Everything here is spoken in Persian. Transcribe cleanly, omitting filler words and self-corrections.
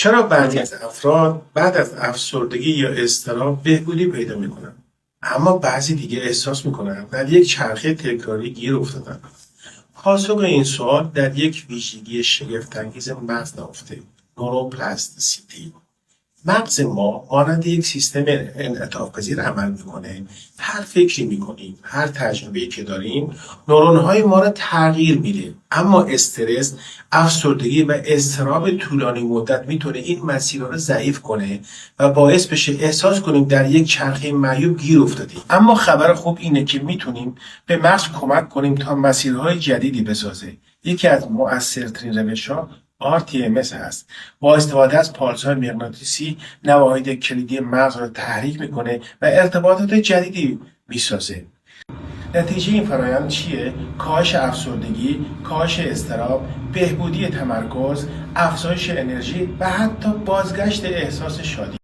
چرا بعضی از افراد بعد از افسردگی یا اضطراب بهبودی پیدا میکنن اما بعضی دیگه احساس میکنن در یک چرخه تکراری گیر افتادن؟ پاسخ این سوال در یک ویژگی شگفت‌انگیز مغز نهفته: نوروپلاستیسیتی. مغز ما مانند یک سیستم انعطاف‌پذیر عمل میکنه. هر فکری میکنیم، هر تجربه‌ای که داریم، نورون‌های ما را تغییر میده. اما استرس، افسردگی و اضطراب طولانی مدت میتونه این مسیرها رو ضعیف کنه و باعث بشه احساس کنیم در یک چرخه معیوب گیر افتادیم. اما خبر خوب اینه که میتونیم به مغز کمک کنیم تا مسیرهای جدیدی بسازه. یکی از مؤثرترین روش‌ها RTMS هست. با استفاده از پالس‌های مغناطیسی نواحی کلیدی مغز را تحریک میکنه و ارتباطات جدیدی میسازه. نتیجه این فرآیند چیه؟ کاهش افسردگی، کاهش اضطراب، بهبودی تمرکز، افزایش انرژی و حتی بازگشت احساس شادی.